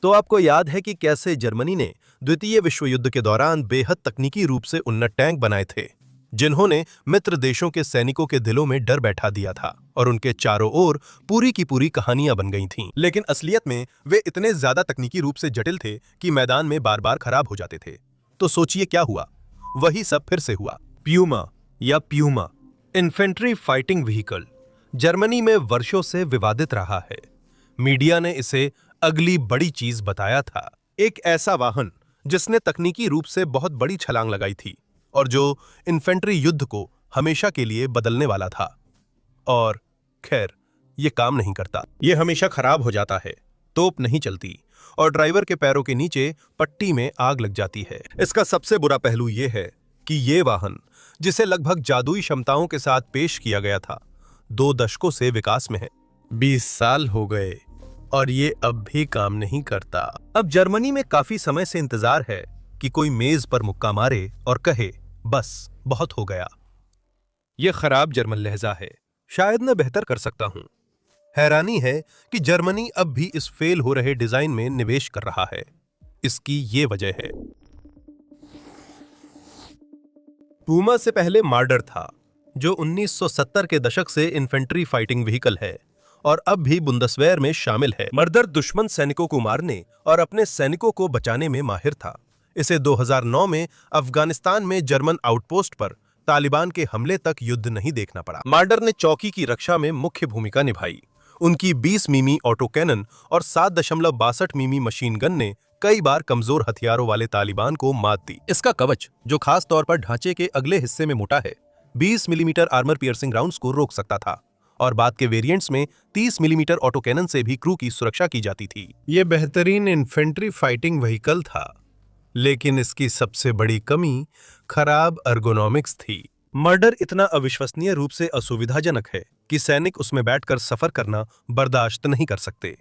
तो आपको याद है कि कैसे जर्मनी ने द्वितीय विश्व युद्ध के दौरान बेहद तकनीकी रूप से उन्नत टैंक बनाए थे, जिन्होंने मित्र देशों के सैनिकों के दिलों में डर बैठा दिया था और उनके चारों ओर पूरी की पूरी कहानियां बन गई थीं। लेकिन असलियत में वे इतने ज्यादा तकनीकी रूप से जटिल थे कि मैदान में बार बार खराब हो जाते थे। तो सोचिए क्या हुआ। वही सब फिर से हुआ। प्यूमा या Puma infantry fighting vehicle Germany में वर्षों से विवादित रहा है। मीडिया ने इसे अगली बड़ी चीज बताया था, एक ऐसा वाहन जिसने तकनीकी रूप से बहुत बड़ी छलांग लगाई थी और जो इन्फेंट्री युद्ध को हमेशा के लिए बदलने वाला था। और खैर, ये काम नहीं करता। ये हमेशा खराब हो जाता है, तोप नहीं चलती और ड्राइवर के पैरों के नीचे पट्टी में आग लग जाती है। इसका सबसे बुरा पहलू ये है कि ये वाहन, जिसे लगभग जादुई क्षमताओं के साथ पेश किया गया था, 2 दशकों से विकास में है। 20 साल हो गए और ये अब भी काम नहीं करता। अब जर्मनी में काफी समय से इंतजार है कि कोई मेज पर मुक्का मारे और कहे, बस बहुत हो गया। यह खराब जर्मन लहजा है, शायद मैं बेहतर कर सकता हूं। हैरानी है कि जर्मनी अब भी इस फेल हो रहे डिजाइन में निवेश कर रहा है। इसकी ये वजह है। पूमा से पहले मार्डर था, जो 1970 के दशक से इन्फेंट्री फाइटिंग व्हीकल है और अब भी बुंदसवेयर में शामिल है। मर्डर दुश्मन सैनिकों को मारने और अपने सैनिकों को बचाने में माहिर था। इसे 2009 में अफगानिस्तान में जर्मन आउटपोस्ट पर तालिबान के हमले तक युद्ध नहीं देखना पड़ा। मार्डर ने चौकी की रक्षा में मुख्य भूमिका निभाई। उनकी 20 मिमी ऑटो कैनन और 7.62 मिमी मशीन गन ने कई बार कमजोर हथियारों वाले तालिबान को मात दी। इसका कवच, जो खास तौर पर ढांचे के अगले हिस्से में मोटा है, 20 मिलीमीटर आर्मर पियर्सिंग राउंड्स को रोक सकता था और बाद के वेरिएंट्स में 30 मिलीमीटर ऑटो कैनन से भी क्रू की सुरक्षा की जाती थी। यह बेहतरीन इन्फेंट्री फाइटिंग व्हीकल था, लेकिन इसकी सबसे बड़ी कमी खराब अर्गोनॉमिक्स थी। मर्डर इतना अविश्वसनीय रूप से असुविधाजनक है कि सैनिक उसमें बैठकर सफर करना बर्दाश्त नहीं कर सकते।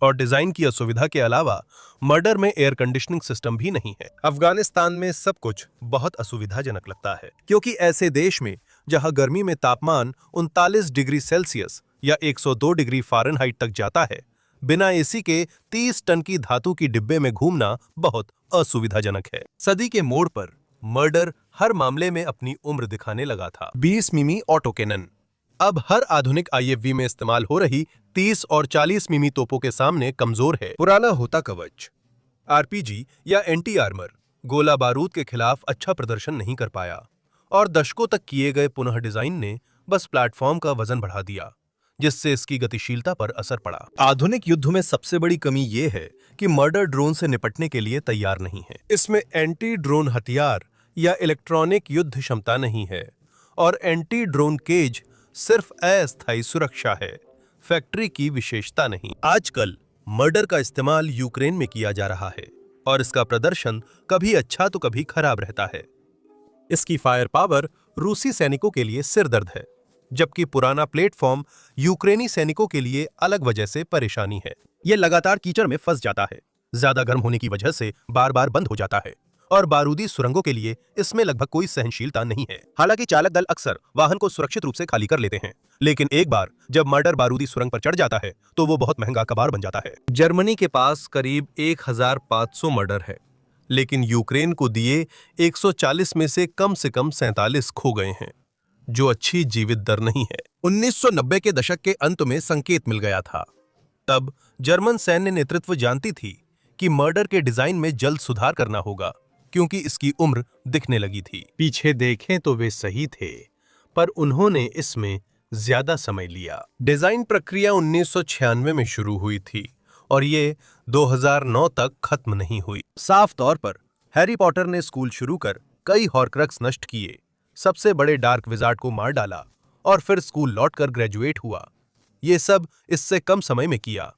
और डिजाइन की असुविधा के अलावा मर्डर में एयर कंडीशनिंग सिस्टम भी नहीं है। अफगानिस्तान में सब कुछ बहुत असुविधाजनक लगता है, क्योंकि ऐसे देश में जहां गर्मी में तापमान 39 डिग्री सेल्सियस या 102 डिग्री फ़ारेनहाइट तक जाता है, बिना एसी के 30 टन की धातु की डिब्बे में घूमना बहुत असुविधाजनक है। सदी के मोड़ पर मर्डर हर मामले में अपनी उम्र दिखाने लगा था। 20 मिमी ऑटो कैनन अब हर आधुनिक आईएफवी में इस्तेमाल हो रही 30 और 40 मिमी तोपों के सामने कमजोर है। पुराना होता कवच, आरपीजी या एंटी आर्मर गोला बारूद के खिलाफ अच्छा प्रदर्शन नहीं कर पाया और दशकों तक किए गए पुनः डिजाइन ने बस प्लेटफॉर्म का वजन बढ़ा दिया, जिससे इसकी गतिशीलता पर असर पड़ा। आधुनिक युद्ध में सबसे बड़ी कमी यह है कि मर्डर ड्रोन से निपटने के लिए तैयार नहीं है। इसमें एंटी ड्रोन हथियार या इलेक्ट्रॉनिक युद्ध क्षमता नहीं है और एंटी ड्रोन केज सिर्फ अस्थायी सुरक्षा है, फैक्ट्री की विशेषता नहीं। आजकल मर्डर का इस्तेमाल यूक्रेन में किया जा रहा है और इसका प्रदर्शन कभी अच्छा तो कभी खराब रहता है। इसकी फायर पावर रूसी सैनिकों के लिए सिरदर्द है, जबकि पुराना प्लेटफॉर्म यूक्रेनी सैनिकों के लिए अलग वजह से परेशानी है। यह लगातार कीचड़ में फंस जाता है, ज्यादा गर्म होने की वजह से बार बार बंद हो जाता है और बारूदी सुरंगों के लिए इसमें लगभग कोई सहनशीलता नहीं है। हालांकि चालक दल अक्सर वाहन को सुरक्षित रूप से खाली कर लेते हैं, लेकिन एक बार जब मर्डर बारूदी सुरंग पर चढ़ जाता है तो वो बहुत महंगा कबाड़ बन जाता है। जर्मनी के पास करीब 1500 मर्डर है, लेकिन यूक्रेन को दिए 140 में से कम 47 खो गए हैं, जो अच्छी जीवित दर नहीं है। 1990 के दशक के अंत में संकेत मिल गया था। तब जर्मन सैन्य नेतृत्व जानती थी कि मर्डर के डिजाइन में जल्द सुधार करना होगा, क्योंकि इसकी उम्र दिखने लगी थी। पीछे देखें तो वे सही थे, पर उन्होंने इसमें ज्यादा समय लिया। डिजाइन प्रक्रिया 1996 में शुरू हुई थी और ये 2009 तक खत्म नहीं हुई। साफ तौर पर हैरी पॉटर ने स्कूल शुरू कर कई हॉर्क्रक्स नष्ट किए, सबसे बड़े डार्क विजार्ड को मार डाला और फिर स्कूल लौटकर ग्रेजुएट हुआ। ये सब इससे कम समय में किया।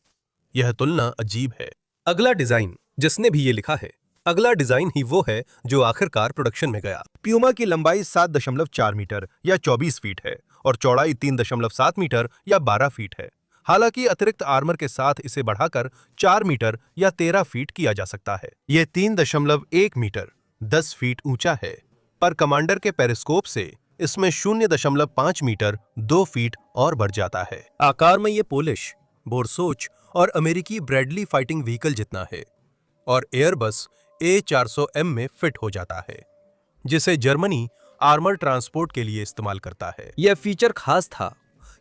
यह तुलना अजीब है। अगला डिजाइन जिसने भी ये लिखा है, अगला डिजाइन ही वो है जो आखिरकार प्रोडक्शन में गया। प्यूमा की लंबाई 7.4 मीटर या 24 फीट है और चौड़ाई 3.7 मीटर या 12 फीट है। हालांकि अतिरिक्त आर्मर के साथ इसे बढ़ाकर 4 मीटर या 13 फीट किया जा सकता है। यह 3.1 मीटर 10 फीट ऊंचा है, पर कमांडर के पेरिस्कोप से इसमें 0.5 मीटर 2 फीट और बढ़ जाता है। आकार में ये पोलिश, बोरसोच और अमेरिकी ब्रैडली फाइटिंग व्हीकल जितना है और एयरबस A400M में फिट हो जाता है, जिसे जर्मनी आर्मर ट्रांसपोर्ट के लिए इस्तेमाल करता है। यह फीचर खास था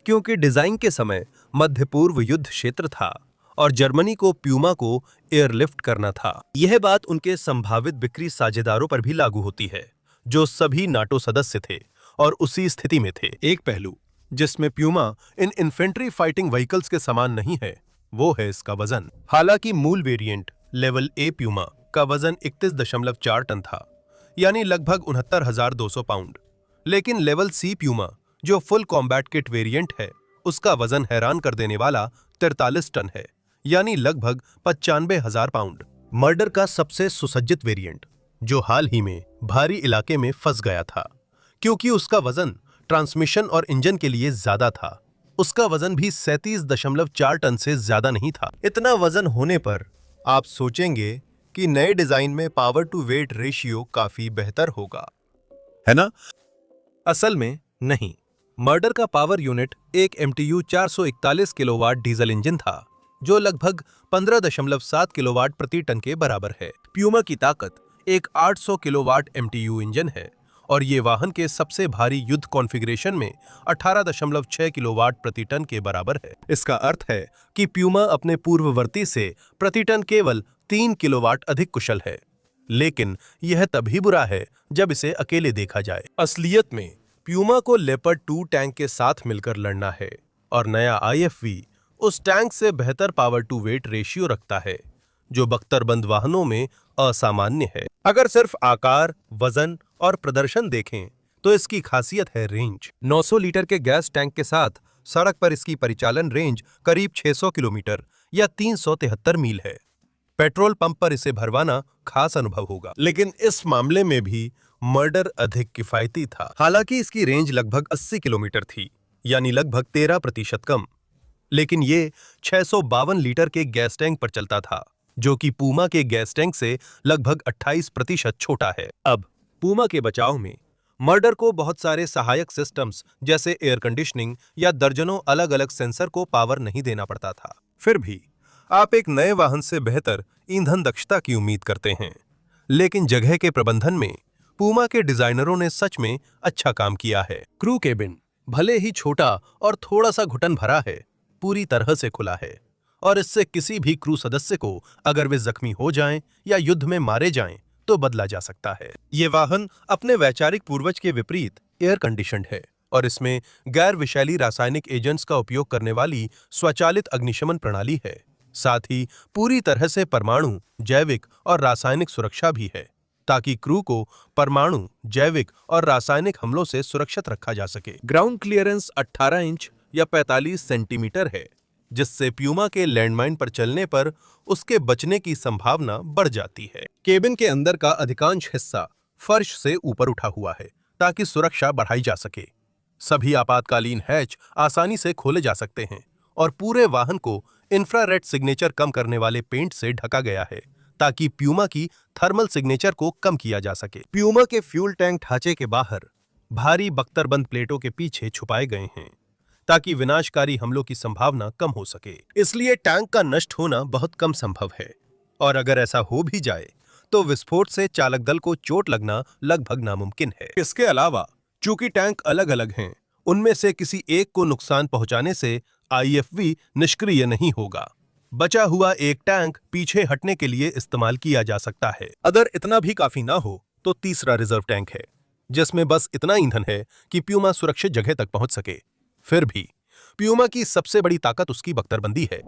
क्योंकि डिजाइन के समय मध्य पूर्व युद्ध क्षेत्र था और जर्मनी को प्यूमा को एयरलिफ्ट करना था। यह बात उनके संभावित बिक्री साझेदारों पर भी लागू होती है, जो सभी नाटो सदस्य थे और उसी स्थिति में थे। एक पहलू जिसमें प्यूमा इन इन्फेंट्री फाइटिंग व्हीकल्स के समान नहीं है, वो है इसका वजन। हालांकि मूल वेरिएंट लेवल ए प्यूमा का वजन 31.4 टन था, यानी लगभग 69,200 पाउंड, लेकिन लेवल सी प्यूमा जो फुल कॉम्बैट किट वेरिएंट है, उसका वजन हैरान कर देने वाला 43 टन है, यानी लगभग 95,000 पाउंड। मर्डर का सबसे सुसज्जित वेरिएंट, जो हाल ही में भारी इलाके में फंस गया था क्योंकि उसका वजन ट्रांसमिशन और इंजन के लिए ज्यादा था, उसका वजन भी 37.4 टन से ज्यादा नहीं था। इतना वजन होने पर आप सोचेंगे कि नए डिजाइन में पावर टू वेट रेशियो काफी बेहतर होगा, है ना? असल में नहीं। मर्डर का पावर यूनिट एक MTU 441 किलोवाट डीजल इंजन था, जो लगभग 15.7 किलोवाट प्रति टन के बराबर है। प्यूमा की ताकत एक 800 किलोवाट MTU इंजन है और ये वाहन के सबसे भारी युद्ध कॉन्फ़िगरेशन में 18.6 किलोवाट प्रति टन के बराबर है। इसका अर्थ है कि प्यूमा अपने पूर्ववर्ती से प्रति टन केवल 3 किलोवाट अधिक कुशल है, लेकिन यह तभी बुरा है जब इसे अकेले देखा जाए। असलियत में प्यूमा को लेपर्ड 2 टैंक के साथ मिलकर लड़ना है और नया IFV उस टैंक से बेहतर पावर टू वेट रेशियो रखता है, जो बख्तरबंद वाहनों में असामान्य है। अगर सिर्फ आकार, वजन और प्रदर्शन देखें तो इसकी खासियत है रेंज। 900 लीटर के गैस टैंक के साथ सड़क पर इसकी परिचालन रेंज करीब 600 किलोमीटर या 373 मील है। पेट्रोल पंप पर इसे भरवाना खास अनुभव होगा, लेकिन इस मामले में भी मर्डर अधिक किफायती था। हालांकि इसकी रेंज लगभग 80 किलोमीटर थी, यानी लगभग 13% कम, लेकिन ये 652 लीटर के गैस टैंक पर चलता था, जो कि पूमा के गैस टैंक से लगभग 28% छोटा है। अब पूमा के बचाव में मर्डर को बहुत सारे सहायक सिस्टम्स जैसे एयर कंडीशनिंग या दर्जनों अलग अलग सेंसर को पावर नहीं देना पड़ता था। फिर भी आप एक नए वाहन से बेहतर ईंधन दक्षता की उम्मीद करते हैं, लेकिन जगह के प्रबंधन में पूमा के डिजाइनरों ने सच में अच्छा काम किया है। क्रू केबिन भले ही छोटा और थोड़ा सा घुटन भरा है, पूरी तरह से खुला है और इससे किसी भी क्रू सदस्य को अगर वे जख्मी हो जाएं या युद्ध में मारे जाएं तो बदला जा सकता है। ये वाहन अपने वैचारिक पूर्वज के विपरीत एयर कंडीशनड है और इसमें गैर विषैली रासायनिक एजेंट्स का उपयोग करने वाली स्वचालित अग्निशमन प्रणाली है। साथ ही पूरी तरह से परमाणु, जैविक और रासायनिक सुरक्षा भी है, ताकि क्रू को परमाणु, जैविक और रासायनिक हमलों से सुरक्षित रखा जा सके। ग्राउंड क्लियरेंस 18 इंच या 45 सेंटीमीटर है, जिससे प्यूमा के लैंडमाइन पर चलने पर उसके बचने की संभावना बढ़ जाती है। केबिन के अंदर का अधिकांश हिस्सा फर्श से ऊपर उठा हुआ है ताकि सुरक्षा बढ़ाई जा सके। सभी आपातकालीन हैच आसानी से खोले जा सकते हैं और पूरे वाहन को इंफ्रारेड सिग्नेचर कम करने वाले पेंट से ढका गया है ताकि प्यूमा की थर्मल सिग्नेचर को कम किया जा सके। प्यूमा के फ्यूल टैंक ढांचे के बाहर भारी बख्तरबंद प्लेटों के पीछे छुपाए गए हैं ताकि विनाशकारी हमलों की संभावना कम हो सके। इसलिए टैंक का नष्ट होना बहुत कम संभव है और अगर ऐसा हो भी जाए तो विस्फोट से चालक दल को चोट लगना लगभग नामुमकिन है। इसके अलावा चूंकि टैंक अलग अलग हैं, उनमें से किसी एक को नुकसान पहुंचाने से IFV निष्क्रिय नहीं होगा। बचा हुआ एक टैंक पीछे हटने के लिए इस्तेमाल किया जा सकता है। अगर इतना भी काफी ना हो तो तीसरा रिजर्व टैंक है, जिसमें बस इतना ईंधन है कि प्यूमा सुरक्षित जगह तक पहुंच सके। फिर भी प्यूमा की सबसे बड़ी ताकत उसकी बख्तरबंदी है।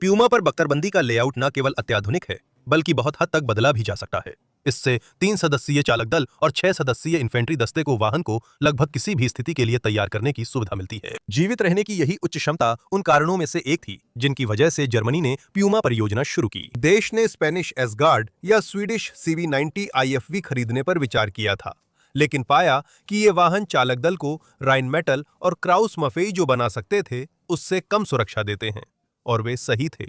प्यूमा पर बख्तरबंदी का लेआउट न केवल अत्याधुनिक है, बल्कि बहुत हद तक बदला भी जा सकता है। इससे 3 सदस्यीय चालक दल और 6 सदस्यीय इन्फेंट्री दस्ते को वाहन को लगभग किसी भी स्थिति के लिए तैयार करने की सुविधा मिलती है। जीवित रहने की यही उच्च क्षमता उन कारणों में से एक थी जिनकी वजह से जर्मनी ने प्यूमा परियोजना शुरू की। देश ने स्पेनिश एसगार्ड या स्वीडिश CV90 IFV खरीदने पर विचार किया था, लेकिन पाया कि ये वाहन चालक दल को राइन मेटल और क्राउस मफेई जो बना सकते थे उससे कम सुरक्षा देते हैं, और वे सही थे।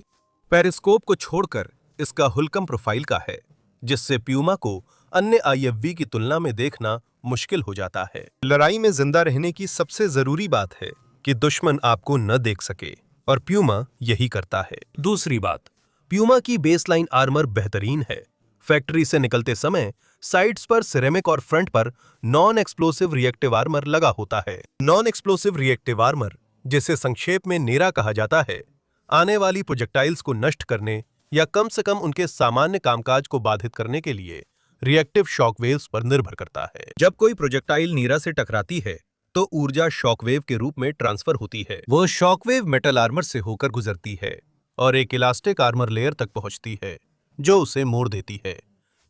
पेरिस्कोप को छोड़कर इसका हुल्कम प्रोफाइल का है, जिससे प्यूमा को अन्य IFV की तुलना में देखना मुश्किल हो जाता है। लड़ाई में जिंदा रहने की सबसे जरूरी बात है कि दुश्मन आपको न देख सके, और प्यूमा यही करता है। दूसरी बात, प्यूमा की बेसलाइन आर्मर बेहतरीन है। फैक्ट्री से निकलते समय साइड्स पर सिरेमिक और फ्रंट पर नॉन एक्सप्लोसिव रिएक्टिव आर्मर लगा होता है। नॉन एक्सप्लोसिव रिएक्टिव आर्मर, जिसे संक्षेप में नेरा कहा जाता है, आने वाली प्रोजेक्टाइल्स को नष्ट करने या कम से कम उनके सामान्य कामकाज को बाधित करने के लिए रिएक्टिव शॉकवेव्स पर निर्भर करता है। जब कोई प्रोजेक्टाइल नीरा से टकराती है तो ऊर्जा शॉकवेव के रूप में ट्रांसफर होती है। वो शॉकवेव मेटल आर्मर से होकर गुजरती है और एक इलास्टिक आर्मर लेयर तक पहुंचती है, जो उसे मोड़ देती है,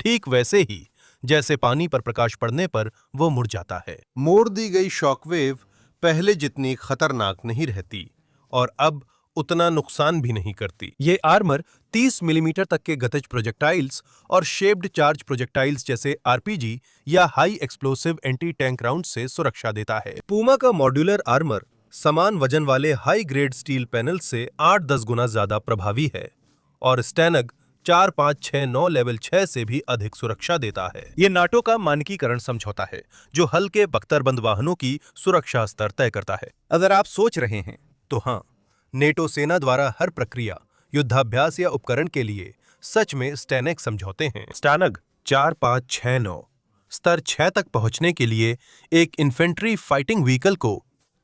ठीक वैसे ही जैसे पानी पर प्रकाश पड़ने पर वो मुड़ जाता है। मोड़ दी गई शॉकवेव पहले जितनी खतरनाक नहीं रहती और अब उतना नुकसान भी नहीं करती। ये आर्मर 30 मिलीमीटर तक के गतिज प्रोजेक्टाइल्स और शेप्ड चार्ज प्रोजेक्टाइल्स जैसे आरपीजी या high explosive anti tank round से सुरक्षा देता है। पूमा का मॉड्यूलर आर्मर समान वजन वाले हाई ग्रेड स्टील पैनल से 8-10 गुना ज्यादा प्रभावी है और स्टैनग 4, 5, 6, 9 लेवल 6 से भी अधिक सुरक्षा देता है। ये नाटो का मानकीकरण समझौता है, जो हल्के बख्तरबंद वाहनों की सुरक्षा स्तर तय करता है। अगर आप सोच रहे हैं तो हाँ, नेटो सेना द्वारा हर प्रक्रिया, युद्धाभ्यास या उपकरण के लिए सच में स्टैनग समझौते हैं। स्टैनग 4, 5, 6, 9 स्तर 6 तक पहुंचने के लिए एक इन्फेंट्री फाइटिंग व्हीकल को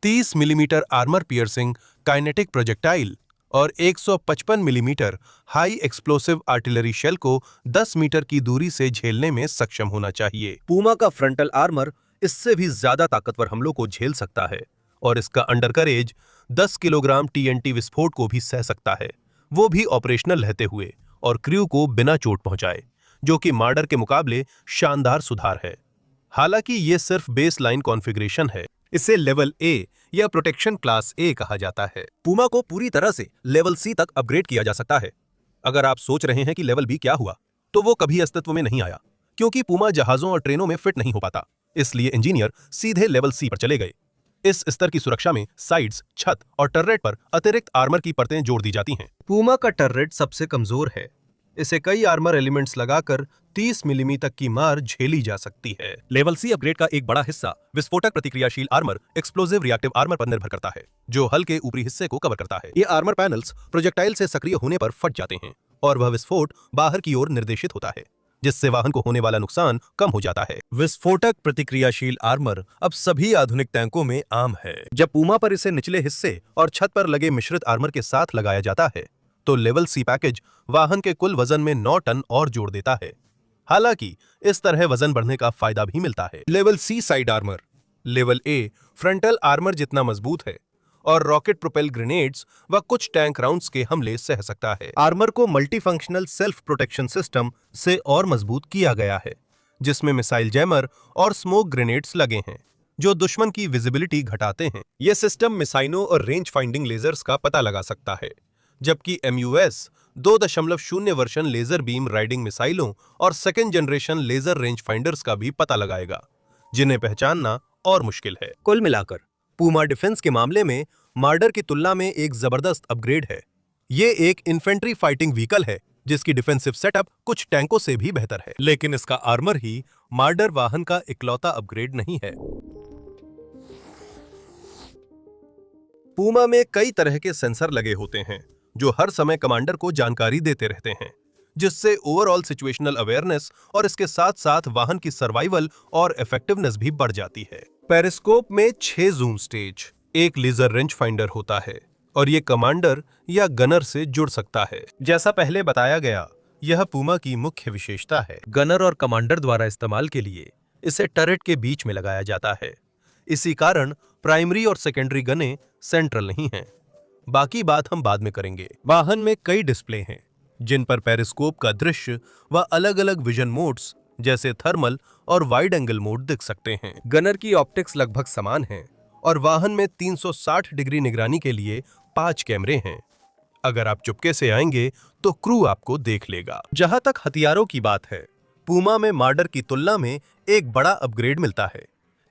30 millimetre armour piercing kinetic projectile और 155 millimetre high explosive artillery shell को 10 मीटर की दूरी से झेलने में सक्षम होना चाहिए। पूमा का फ्रंटल आर्मर इससे भी ज्यादा ताकतवर हमलों को झेल सकता है और इसका अंडरकरेज 10 किलोग्राम टीएनटी विस्फोट को भी सह सकता है, वो भी ऑपरेशनल रहते हुए और क्रू को बिना चोट पहुंचाए, जो कि मार्डर के मुकाबले शानदार सुधार है। हालांकि ये सिर्फ बेस लाइन कॉन्फ़िगरेशन है, इसे लेवल ए या प्रोटेक्शन क्लास ए कहा जाता है। पूमा को पूरी तरह से लेवल सी तक अपग्रेड किया जा सकता है। अगर आप सोच रहे हैं कि लेवल बी क्या हुआ, तो वो कभी अस्तित्व में नहीं आया, क्योंकि पूमा जहाजों और ट्रेनों में फिट नहीं हो पाता, इसलिए इंजीनियर सीधे लेवल सी पर चले गए। इस स्तर की सुरक्षा में साइड्स, छत और टर्रेट पर अतिरिक्त आर्मर की परतें जोड़ दी जाती हैं। पूमा का टर्रेट सबसे कमजोर है, इसे कई आर्मर एलिमेंट्स लगाकर 30 मिमी तक की मार झेली जा सकती है। लेवल सी अपग्रेड का एक बड़ा हिस्सा विस्फोटक प्रतिक्रियाशील आर्मर, एक्सप्लोसिव रिएक्टिव आर्मर पर निर्भर करता है, जो हल के ऊपरी हिस्से को कवर करता है। ये आर्मर पैनल्स प्रोजेक्टाइल से सक्रिय होने पर फट जाते हैं और वह विस्फोट बाहर की ओर निर्देशित होता है, जिससे वाहन को होने वाला नुकसान कम हो जाता है। विस्फोटक प्रतिक्रियाशील आर्मर अब सभी आधुनिक टैंकों में आम है। जब पूमा पर इसे निचले हिस्से और छत पर लगे मिश्रित आर्मर के साथ लगाया जाता है, तो लेवल सी पैकेज वाहन के कुल वजन में 9 टन और जोड़ देता है। हालांकि इस तरह वजन बढ़ने का फायदा भी मिलता है। Level c side armour level a frontal armour जितना मजबूत है और रॉकेट प्रोपेल ग्रेनेड्स व कुछ टैंक राउंड्स के हमले सह सकता है। आर्मर को मल्टीफंक्शनल सेल्फ प्रोटेक्शन सिस्टम से और मजबूत किया गया है, जिसमें मिसाइल जैमर और स्मोक ग्रेनेड्स लगे हैं, जो दुश्मन की विजिबिलिटी घटाते हैं। यह सिस्टम मिसाइलों और रेंज फाइंडिंग लेजर्स का पता लगा सकता है, जबकि MUS 2.0 version laser beam riding मिसाइलों और second generation laser range finders का भी पता लगाएगा, जिन्हें पहचानना और मुश्किल है। कुल मिलाकर पूमा डिफेंस के मामले में मार्डर की तुलना में एक जबरदस्त अपग्रेड है। ये एक इन्फेंट्री फाइटिंग व्हीकल है, जिसकी डिफेंसिव सेटअप कुछ टैंकों से भी बेहतर है, लेकिन इसका आर्मर ही मार्डर वाहन का इकलौता अपग्रेड नहीं है। पूमा में कई तरह के सेंसर लगे होते हैं, जो हर समय कमांडर को जानकारी देते रहते हैं, जिससे ओवरऑल सिचुएशनल अवेयरनेस और इसके साथ साथ वाहन की सर्वाइवल और इफेक्टिवनेस भी बढ़ जाती है। पेरिस्कोप में 6 जूम स्टेज, एक लेजर रेंज फाइंडर होता है और ये कमांडर या गनर से जुड़ सकता है। जैसा पहले बताया गया, यह पूमा की मुख्य विशेषता है। गनर और कमांडर द्वारा इस्तेमाल के लिए इसे टर्रेट के बीच में लगाया जाता है। इसी कारण प्राइमरी और सेकेंडरी गनें सेंट्रल नहीं हैं। बाकी बात हम बाद में करेंगे। वाहन में कई डिस्प्ले हैं, जिन पर पेरिस्कोप का दृश्य व अलग-अलग विजन मोड्स जैसे थर्मल और वाइड एंगल मोड दिख सकते हैं। गनर की ऑप्टिक्स लगभग समान हैं और वाहन में 360 डिग्री निगरानी के लिए 5 कैमरे हैं। अगर आप चुपके से आएंगे तो क्रू आपको देख लेगा। जहां तक हथियारों की बात है, पूमा में मार्डर की तुलना में एक बड़ा अपग्रेड मिलता है।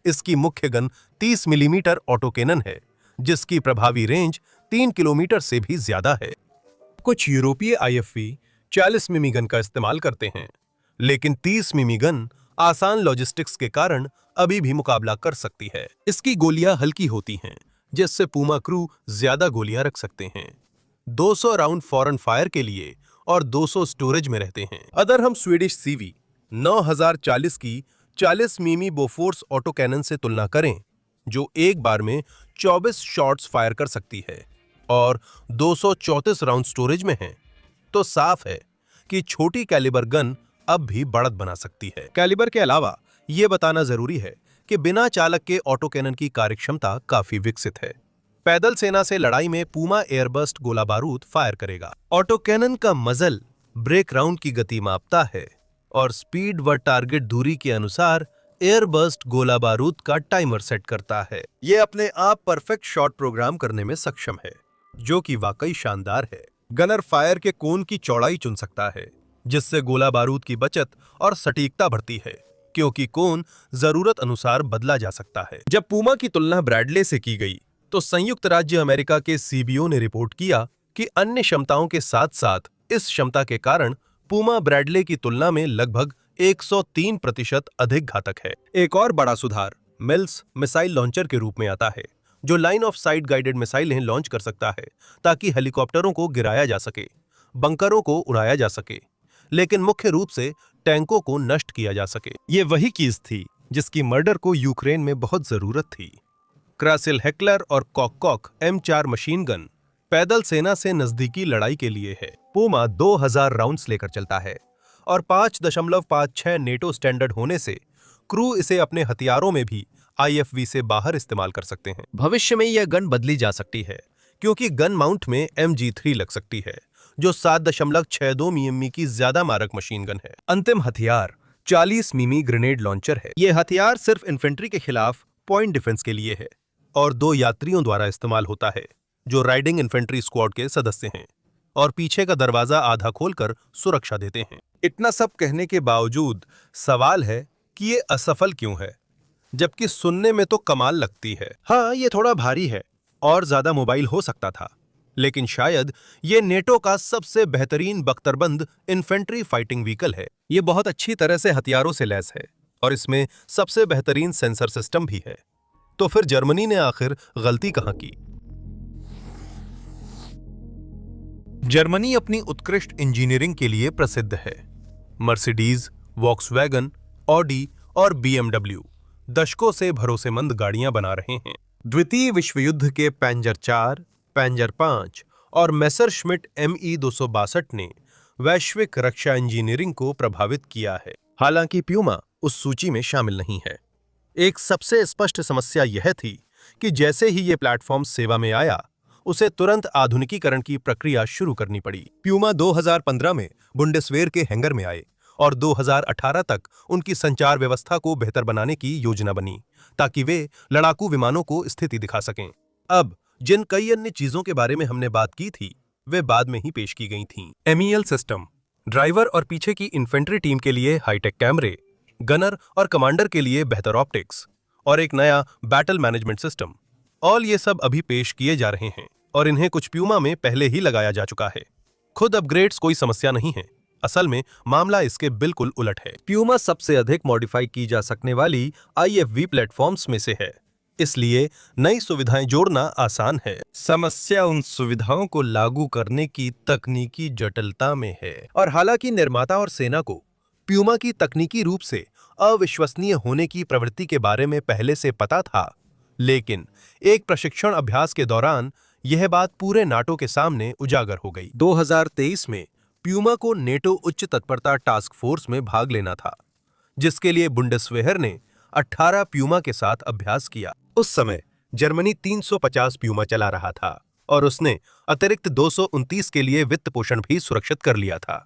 इसकी मुख्य गन 30 मिलीमीटर ऑटो कैनन है, जिसकी प्रभावी रेंज 3 किलोमीटर से भी ज्यादा है। कुछ यूरोपीय IFV 40 मिमी गन का इस्तेमाल करते हैं, लेकिन 30 मिमी गन आसान लॉजिस्टिक्स के कारण अभी भी मुकाबला कर सकती है। इसकी गोलियां हल्की होती हैं, जिससे पूमा क्रू ज्यादा गोलियां रख सकते हैं। 200 राउंड फॉरन फायर के लिए और 200 स्टोरेज में रहते हैं। अगर हम स्वीडिश सीवी 9040 की 40 मिमी बोफोर्स ऑटो कैनन से तुलना करें, जो एक बार में 24 शॉट्स फायर कर सकती है और 234 राउंड स्टोरेज में है, तो साफ है कि छोटी कैलिबर गन अब भी बढ़त बना सकती है। कैलिबर के अलावा यह बताना जरूरी है कि बिना चालक के ऑटो कैनन की कार्यक्षमता काफी विकसित है। पैदल सेना से लड़ाई में पूमा एयरबर्स्ट गोला बारूद फायर करेगा। ऑटो कैनन का मजल ब्रेक राउंड की गति मापता है और स्पीड व टारगेट दूरी के अनुसार एयरबर्स्ट गोला बारूद का टाइमर सेट करता है। यह अपने आप परफेक्ट शॉट प्रोग्राम करने में सक्षम है, जो कि वाकई शानदार है। गनर फायर के कोन की चौड़ाई चुन सकता है, जिससे गोला बारूद की बचत और सटीकता बढ़ती है, क्योंकि कोन जरूरत अनुसार बदला जा सकता है। जब पूमा की तुलना ब्रैडले से की गई, तो संयुक्त राज्य अमेरिका के सीबीओ ने रिपोर्ट किया कि अन्य क्षमताओं के साथ साथ इस क्षमता के कारण पूमा ब्रैडले की तुलना में लगभग 103% अधिक घातक है। एक और बड़ा सुधार मिल्स मिसाइल लॉन्चर के रूप में आता है, जो लाइन ऑफ साइट गाइडेड मिसाइलें लॉन्च कर सकता है ताकि हेलीकॉप्टरों को गिराया जा सके, बंकरों को उड़ाया जा सके, लेकिन मुख्य रूप से टैंकों को नष्ट किया जा सके। ये वही चीज थी जिसकी मर्डर को यूक्रेन में बहुत जरूरत थी। क्रासिल हेकलर और कॉक M4 मशीन गन पैदल सेना से नजदीकी लड़ाई के लिए है। पूमा 2000 राउंड्स लेकर चलता है और 5.56 नेटो स्टैंडर्ड होने से क्रू इसे अपने हथियारों में भी IFV से बाहर इस्तेमाल कर सकते हैं। भविष्य में यह गन बदली जा सकती है, क्योंकि गन माउंट में MG3 लग सकती है, जो 7.62 मिमी की ज्यादा मारक मशीन गन है। अंतिम हथियार 40 मिमी ग्रेनेड लॉन्चर है। यह हथियार सिर्फ इन्फेंट्री के खिलाफ पॉइंट डिफेंस के लिए है और 2 यात्रियों द्वारा इस्तेमाल होता है, जो राइडिंग इन्फेंट्री स्क्वाड के सदस्य हैं और पीछे का दरवाजा आधा खोलकर सुरक्षा देते हैं। इतना सब कहने के बावजूद सवाल है कि ये असफल क्यों है, जबकि सुनने में तो कमाल लगती है। हाँ, ये थोड़ा भारी है और ज्यादा मोबाइल हो सकता था, लेकिन शायद ये नेटो का सबसे बेहतरीन बख्तरबंद इन्फेंट्री फाइटिंग व्हीकल है। ये बहुत अच्छी तरह से हथियारों से लैस है और इसमें सबसे बेहतरीन सेंसर सिस्टम भी है। तो फिर जर्मनी ने आखिर गलती कहां की? जर्मनी अपनी उत्कृष्ट इंजीनियरिंग के लिए प्रसिद्ध है। मर्सिडीज, वॉक्सवैगन, ऑडी और BMW दशकों से भरोसेमंद गाड़ियां बना रहे हैं। द्वितीय विश्व युद्ध के पैंजर 4, पैंजर 5 और मेसरश्मिट ME 262 ने वैश्विक रक्षा इंजीनियरिंग को प्रभावित किया है। हालांकि प्यूमा उस सूची में शामिल नहीं है। एक सबसे स्पष्ट समस्या यह थी कि जैसे ही ये प्लेटफॉर्म सेवा में आया, उसे तुरंत आधुनिकीकरण की प्रक्रिया शुरू करनी पड़ी। प्यूमा 2015 में बुंडेसवेर के हैंगर में आए और 2018 तक उनकी संचार व्यवस्था को बेहतर बनाने की योजना बनी, ताकि वे लड़ाकू विमानों को स्थिति दिखा सकें। अब जिन कई अन्य चीजों के बारे में हमने बात की थी, वे बाद में ही पेश की गई थीं। MEL सिस्टम, ड्राइवर और पीछे की इन्फेंट्री टीम के लिए हाईटेक कैमरे, गनर और कमांडर के लिए बेहतर ऑप्टिक्स और एक नया बैटल मैनेजमेंट सिस्टम, ऑल ये सब अभी पेश किए जा रहे हैं और इन्हें कुछ प्यूमा में पहले ही लगाया जा चुका है। खुद अपग्रेड्स कोई समस्या नहीं है, असल में मामला इसके बिल्कुल उलट है। प्यूमा सबसे अधिक मॉडिफाई की जा सकने वाली IFV प्लेटफॉर्म्स में से है, इसलिए नई सुविधाएं जोड़ना आसान है। समस्या उन सुविधाओं को लागू करने की तकनीकी जटिलता में है। और हालांकि निर्माता और सेना को प्यूमा की तकनीकी रूप से अविश्वसनीय होने की प्रवृत्ति के बारे में पहले से पता था, लेकिन एक प्रशिक्षण अभ्यास के दौरान यह बात पूरे नाटो के सामने उजागर हो गई। 2023 में प्यूमा को नेटो उच्च तत्परता टास्क फोर्स में भाग लेना था, जिसके लिए बुंडेसवेयर ने 18 प्यूमा के साथ अभ्यास किया। उस समय जर्मनी 350 प्यूमा चला रहा था और उसने अतिरिक्त 229 के लिए वित्त पोषण भी सुरक्षित कर लिया था।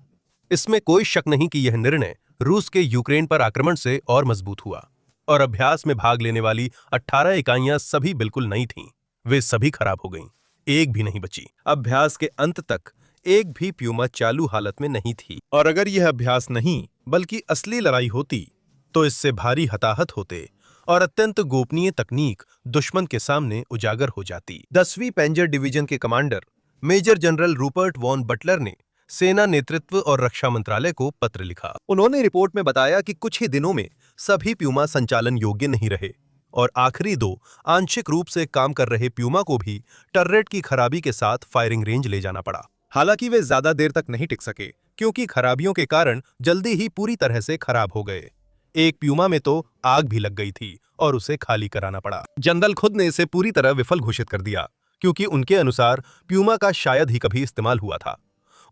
इसमें कोई शक नहीं कि यह निर्णय रूस के यूक्रेन पर आक्रमण से और मजबूत हुआ और अभ्यास में भाग लेने वाली 18 इकाइयां सभी बिल्कुल नई थीं। वे सभी खराब हो गईं, एक भी नहीं बची। अभ्यास के अंत तक एक भी प्यूमा चालू हालत में नहीं थी, और अगर यह अभ्यास नहीं बल्कि असली लड़ाई होती तो इससे भारी हताहत होते और अत्यंत गोपनीय तकनीक दुश्मन के सामने उजागर हो जाती। 10वीं पैंजर डिवीजन के commander major general Rupert von Butler ने सेना नेतृत्व और रक्षा मंत्रालय को पत्र लिखा। उन्होंने रिपोर्ट में बताया कि कुछ ही दिनों में सभी प्यूमा संचालन योग्य नहीं रहे और आखिरी दो आंशिक रूप से काम कर रहे प्यूमा को भी टर्रेट की खराबी के साथ फायरिंग रेंज ले जाना पड़ा। हालांकि वे ज्यादा देर तक नहीं टिक सके क्योंकि खराबियों के कारण जल्दी ही पूरी तरह से खराब हो गए। एक प्यूमा में तो आग भी लग गई थी और उसे खाली कराना पड़ा। जनरल खुद ने इसे पूरी तरह विफल घोषित कर दिया क्योंकि उनके अनुसार प्यूमा का शायद ही कभी इस्तेमाल हुआ था।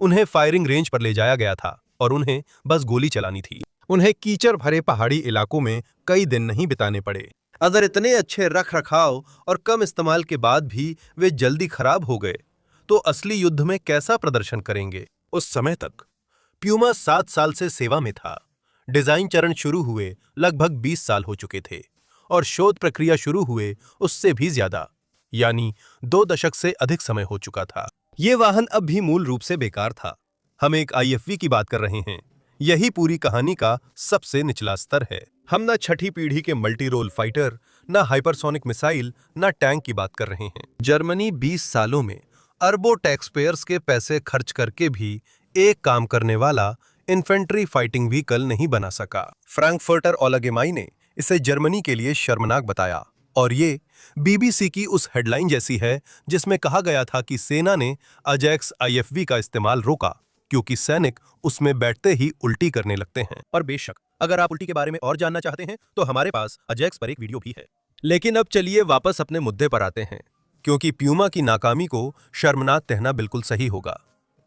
उन्हें फायरिंग रेंज पर ले जाया गया था और उन्हें बस गोली चलानी थी। उन्हें कीचड़ भरे पहाड़ी इलाकों में कई दिन नहीं बिताने पड़े। अगर इतने अच्छे रख रखाव और कम इस्तेमाल के बाद भी वे जल्दी खराब हो गए तो असली युद्ध में कैसा प्रदर्शन करेंगे। उस समय तक प्यूमा 7 साल से सेवा में था। डिजाइन चरण शुरू हुए लगभग 20 साल हो चुके थे और शोध प्रक्रिया शुरू हुए उससे भी ज्यादा, यानी 2 दशक से अधिक समय हो चुका था। ये वाहन अब भी मूल रूप से बेकार था। हम एक IFV की बात कर रहे हैं। यही पूरी कहानी का सबसे निचला स्तर है। हम न छठी पीढ़ी के मल्टी रोल फाइटर, न हाइपरसोनिक मिसाइल, न टैंक की बात कर रहे हैं। जर्मनी 20 सालों में अरबों टैक्सपेयर्स के पैसे खर्च करके भी एक काम करने वाला इन्फेंट्री फाइटिंग व्हीकल नहीं बना सका। फ्रैंकफर्टर ऑलगेमाई ने इसे जर्मनी के लिए शर्मनाक बताया और ये BBC की उस हेडलाइन जैसी है जिसमें कहा गया था कि सेना ने अजैक्स IFV का इस्तेमाल रोका क्योंकि सैनिक उसमें बैठते ही उल्टी करने लगते हैं। और बेशक अगर आप उल्टी के बारे में और जानना चाहते हैं तो हमारे पास अजैक्स पर एक वीडियो भी है। लेकिन अब चलिए वापस अपने मुद्दे पर आते हैं, क्योंकि प्यूमा की नाकामी को शर्मनाक कहना बिल्कुल सही होगा।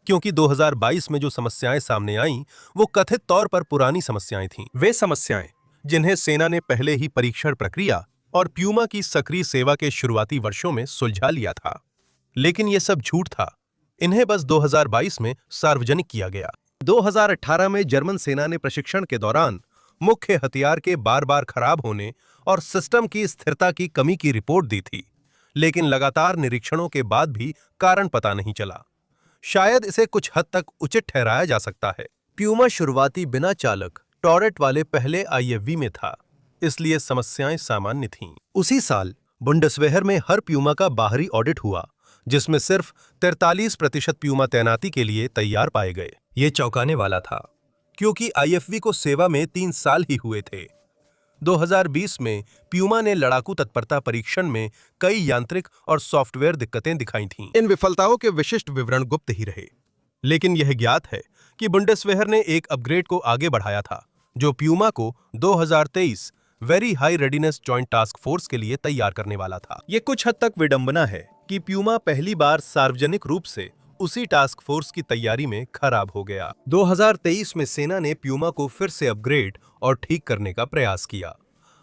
क्योंकि 2022 में जो समस्याएं सामने आईं वो कथित तौर पर पुरानी समस्याएं थीं। वे समस्याएं जिन्हें सेना ने पहले ही परीक्षण प्रक्रिया और प्यूमा की सक्रिय सेवा के शुरुआती वर्षों में सुलझा लिया था। लेकिन यह सब झूठ था। इन्हें बस 2022 में सार्वजनिक किया गया। 2018 में जर्मन सेना ने प्रशिक्षण के दौरान मुख्य हथियार के बार-बार खराब होने और सिस्टम की स्थिरता की कमी की रिपोर्ट दी थी, लेकिन लगातार निरीक्षणों के बाद भी कारण पता नहीं चला। शायद इसे कुछ हद तक उचित ठहराया जा सकता है। प्यूमा शुरुआती बिना चालक टॉरेट वाले पहले IFV में था, इसलिए समस्याएं सामान्य थीं। उसी साल बुंडसवेहर में हर प्यूमा का बाहरी ऑडिट हुआ, जिसमें सिर्फ 43% प्यूमा तैनाती के लिए तैयार पाए गए। ये चौंकाने वाला था, क्योंकि IFV को सेवा में 3 साल ही हुए थे। 2020 में प्यूमा ने लड़ाकू तत्परता परीक्षण में कई यांत्रिक और सॉफ्टवेयर दिक्कतें दिखाई थीं। इन विफलताओं के विशिष्ट विवरण गुप्त ही रहे, लेकिन यह ज्ञात है कि बुंडसवेहर ने एक अपग्रेड को आगे बढ़ाया था, जो प्यूमा को 2023 very high readiness joint task force के लिए तैयार करने वाला था। यह कुछ हद तक विडंबना है कि प्यूमा पहली बार सार्वजनिक रूप से उसी टास्क फोर्स की तैयारी में खराब हो गया। 2023 में सेना ने प्यूमा को फिर से अपग्रेड और ठीक करने का प्रयास किया।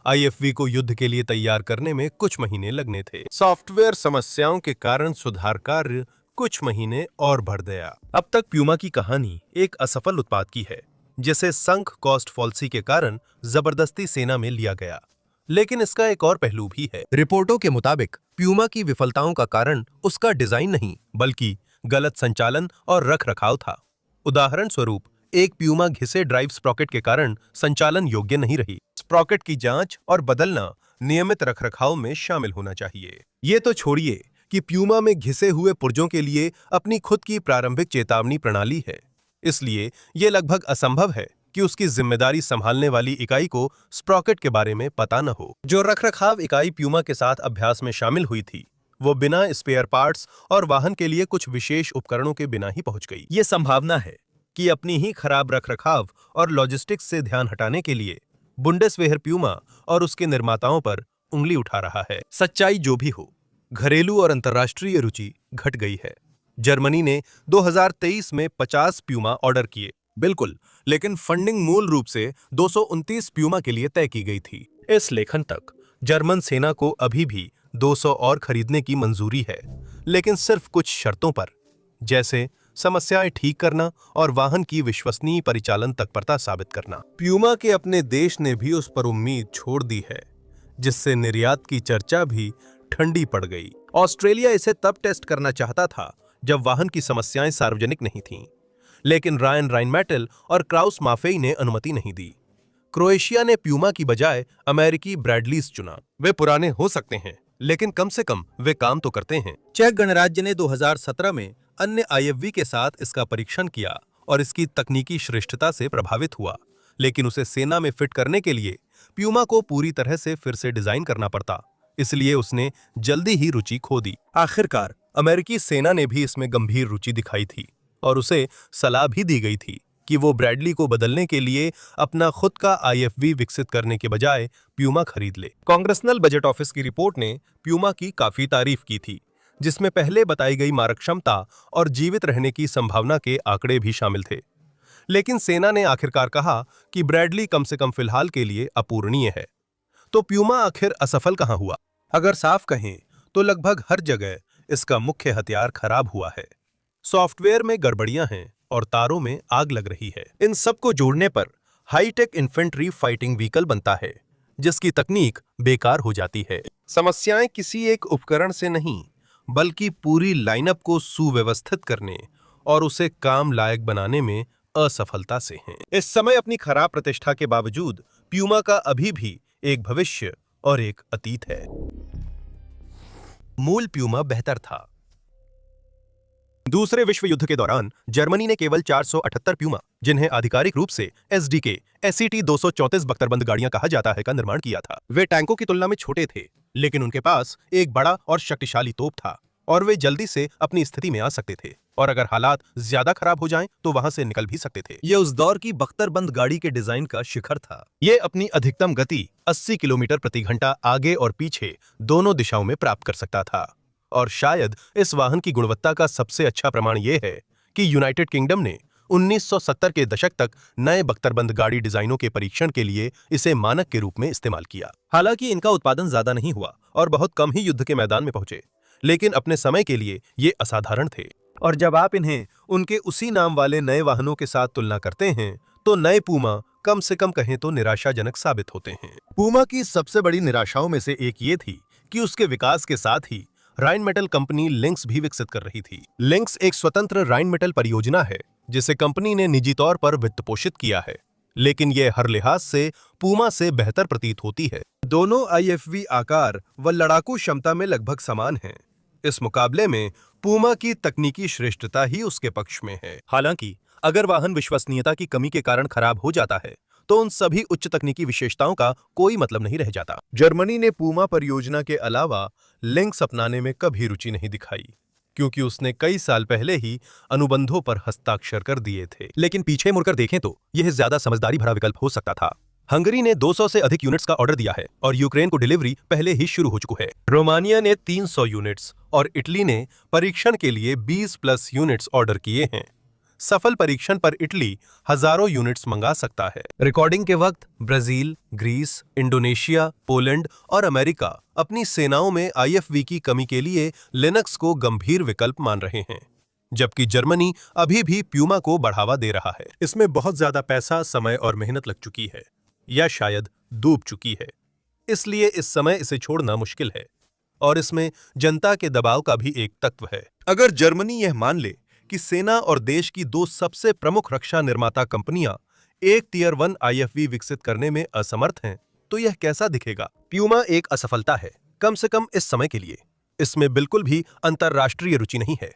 IFV को युद्ध के लिए तैयार करने में कुछ महीने लगने थे। सॉफ्टवेयर समस्याओं के कारण सुधार कार्य कुछ महीने और बढ़ गया। अब तक प्यूमा की कहानी एक असफल उत्पाद की है, जिसे संक कॉस्ट फॉल्सी के कारण जबरदस्ती सेना में लिया गया। लेकिन इसका एक और पहलू भी है। रिपोर्टों के मुताबिक प्यूमा की विफलताओं का कारण उसका डिजाइन नहीं, बल्कि गलत संचालन और रखरखाव था। उदाहरण स्वरूप, एक प्यूमा घिसे ड्राइव स्प्रॉकेट के कारण संचालन योग्य नहीं रही। स्प्रॉकेट की जांच और बदलना नियमित रखरखाव में शामिल होना चाहिए। ये तो छोड़िए कि प्यूमा में घिसे हुए पुर्जों के लिए अपनी खुद की प्रारंभिक चेतावनी प्रणाली है, इसलिए यह लगभग असंभव है कि उसकी जिम्मेदारी संभालने वाली इकाई को स्प्रॉकेट के बारे में पता न हो। जो रखरखाव इकाई प्यूमा के साथ अभ्यास में शामिल हुई थी, वो बिना स्पेयर पार्ट्स और वाहन के लिए कुछ विशेष उपकरणों के बिना ही पहुंच गई। ये संभावना है कि अपनी ही खराब रखरखाव और लॉजिस्टिक्स से ध्यान हटाने के लिए बुंडसवेहर प्यूमा और उसके निर्माताओं पर उंगली उठा रहा है। सच्चाई जो भी हो, घरेलू और अंतर्राष्ट्रीय रुचि घट गई है। जर्मनी ने 2023 में 50 प्यूमा ऑर्डर किए, बिल्कुल, लेकिन फंडिंग मूल रूप से 229 प्यूमा के लिए तय की गई थी। इस लेखन तक जर्मन सेना को अभी भी 200 और खरीदने की मंजूरी है, लेकिन सिर्फ कुछ शर्तों पर, जैसे समस्याएं ठीक करना और वाहन की विश्वसनीय परिचालन तत्परता साबित करना। प्यूमा के अपने देश ने भी उस पर उम्मीद छोड़ दी है, जिससे निर्यात की चर्चा भी ठंडी पड़ गई। ऑस्ट्रेलिया इसे तब टेस्ट करना चाहता था जब वाहन की समस्याएं सार्वजनिक नहीं थीं, लेकिन रायन राइनमेटल और क्राउस माफेई ने अनुमति नहीं दी। क्रोएशिया ने प्यूमा की बजाय अमेरिकी ब्रैडलीज चुना। वे पुराने हो सकते हैं, लेकिन कम से कम वे काम तो करते हैं। चेक गणराज्य ने 2017 में अन्य IFV के साथ इसका परीक्षण किया और इसकी तकनीकी श्रेष्ठता से प्रभावित हुआ, लेकिन उसे सेना में फिट करने के लिए प्यूमा को पूरी तरह से फिर से डिजाइन करना पड़ता, इसलिए उसने जल्दी ही रुचि खो दी। आखिरकार अमेरिकी सेना ने भी इसमें गंभीर रुचि दिखाई थी और उसे सलाह भी दी गई थी कि वो ब्रैडली को बदलने के लिए अपना खुद का IFV विकसित करने के बजाय प्यूमा खरीद ले। कांग्रेसनल बजट ऑफिस की रिपोर्ट ने प्यूमा की काफी तारीफ की थी, जिसमें पहले बताई गई मारक क्षमता और जीवित रहने की संभावना के आंकड़े भी शामिल थे। लेकिन सेना ने आखिरकार कहा कि ब्रैडली कम से कम फिलहाल के लिए अपूरणीय है। तो प्यूमा आखिर असफल कहां हुआ? अगर साफ कहें तो लगभग हर जगह इसका मुख्य हथियार खराब हुआ है। सॉफ्टवेयर में गड़बड़ियां हैं और तारों में आग लग रही है। इन सब को जोड़ने पर हाईटेक इन्फेंट्री फाइटिंग व्हीकल बनता है, जिसकी तकनीक बेकार हो जाती है। समस्याएं किसी एक उपकरण से नहीं, बल्कि पूरी लाइनअप को सुव्यवस्थित करने और उसे काम लायक बनाने में असफलता से हैं। इस समय अपनी खराब प्रतिष्ठा के बावजूद प्यूमा का अभी भी एक भविष्य और एक अतीत है। मूल प्यूमा बेहतर था। दूसरे विश्व युद्ध के दौरान जर्मनी ने केवल 478 प्यूमा, जिन्हें आधिकारिक रूप से SDK SET 234 बख्तरबंद गाड़ियां कहा जाता है, का निर्माण किया था। वे टैंकों की तुलना में छोटे थे, लेकिन उनके पास एक बड़ा और शक्तिशाली तोप था और वे जल्दी से अपनी स्थिति में आ सकते थे और अगर हालात ज्यादा खराब हो जाएं तो वहां से निकल भी सकते थे। यह उस दौर की बख्तरबंद गाड़ी के डिजाइन का शिखर था। ये अपनी अधिकतम गति 80 किलोमीटर प्रति घंटा आगे और पीछे दोनों दिशाओं में प्राप्त कर सकता था। और शायद इस वाहन की गुणवत्ता का सबसे अच्छा प्रमाण यह है कि यूनाइटेड किंगडम ने 1970 के दशक तक नए बख्तरबंद गाड़ी डिजाइनों के परीक्षण के लिए इसे मानक के रूप में इस्तेमाल किया। हालांकि इनका उत्पादन ज्यादा नहीं हुआ और बहुत कम ही युद्ध के मैदान में पहुंचे, लेकिन अपने समय के लिए ये असाधारण थे। और जब आप इन्हें उनके उसी नाम वाले नए वाहनों के साथ तुलना करते हैं तो नए पूमा कम से कम कहें तो निराशाजनक साबित होते हैं। पूमा की सबसे बड़ी निराशाओं में से एक ये थी कि उसके विकास के साथ ही राइन मेटल कंपनी लिंक्स भी विकसित कर रही थी। लिंक्स एक स्वतंत्र राइन मेटल परियोजना है जिसे कंपनी ने निजी तौर पर वित्त पोषित किया है, लेकिन यह हर लिहाज से पूमा से बेहतर प्रतीत होती है। दोनों IFV आकार व लड़ाकू क्षमता में लगभग समान हैं। इस मुकाबले में पूमा की तकनीकी श्रेष्ठता ही उसके पक्ष में है। हालांकि अगर वाहन विश्वसनीयता की कमी के कारण खराब हो जाता है तो उन सभी उच्च तकनीकी विशेषताओं का कोई मतलब नहीं रह जाता। जर्मनी ने पूमा परियोजना के अलावा लिंक्स अपनाने में कभी रुचि नहीं दिखाई, क्योंकि उसने कई साल पहले ही अनुबंधों पर हस्ताक्षर कर दिए थे। लेकिन पीछे मुड़कर देखें तो यह ज्यादा समझदारी भरा विकल्प हो सकता था। हंगरी ने 200 से अधिक यूनिट्स का ऑर्डर दिया है और यूक्रेन को डिलीवरी पहले ही शुरू हो चुकी है। रोमानिया ने 300 यूनिट्स और इटली ने परीक्षण के लिए 20+ यूनिट्स ऑर्डर किए हैं। सफल परीक्षण पर इटली हजारों यूनिट्स मंगा सकता है। रिकॉर्डिंग के वक्त ब्राजील, ग्रीस, इंडोनेशिया, पोलैंड और अमेरिका अपनी सेनाओं में IFV की कमी के लिए लिनक्स को गंभीर विकल्प मान रहे हैं, जबकि जर्मनी अभी भी प्यूमा को बढ़ावा दे रहा है। इसमें बहुत ज्यादा पैसा, समय और मेहनत लग चुकी है या शायद डूब चुकी है, इसलिए इस समय इसे छोड़ना मुश्किल है और इसमें जनता के दबाव का भी एक तत्व है। अगर जर्मनी यह मान ले कि सेना और देश की दो सबसे प्रमुख रक्षा निर्माता कंपनियां एक Tier 1 IFV विकसित करने में असमर्थ हैं, तो यह कैसा दिखेगा? प्यूमा एक असफलता है, कम से कम इस समय के लिए। इसमें बिल्कुल भी अंतरराष्ट्रीय रुचि नहीं है।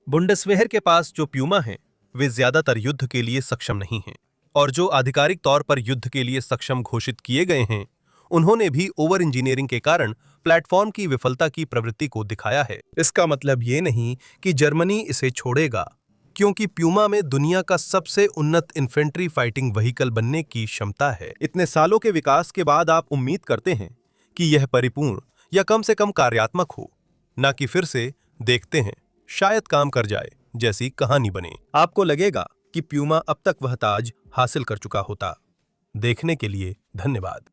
बुंडेसवेयर के पास जो प्यूमा हैं, वे ज्यादातर युद्ध के लिए सक्षम नहीं हैं, और जो आधिकारिक तौर पर युद्ध के लिए सक्षम घोषित किए गए हैं, उन्होंने भी ओवर इंजीनियरिंग के कारण प्लेटफॉर्म की विफलता की प्रवृत्ति को दिखाया है। इसका मतलब ये नहीं कि जर्मनी इसे छोड़ेगा, क्योंकि प्यूमा में दुनिया का सबसे उन्नत इन्फेंट्री फाइटिंग व्हीकल बनने की क्षमता है। इतने सालों के विकास के बाद आप उम्मीद करते हैं कि यह परिपूर्ण या कम से कम कार्यात्मक हो, न कि फिर से देखते हैं शायद काम कर जाए जैसी कहानी बने। आपको लगेगा कि प्यूमा अब तक वह ताज हासिल कर चुका होता। देखने के लिए धन्यवाद।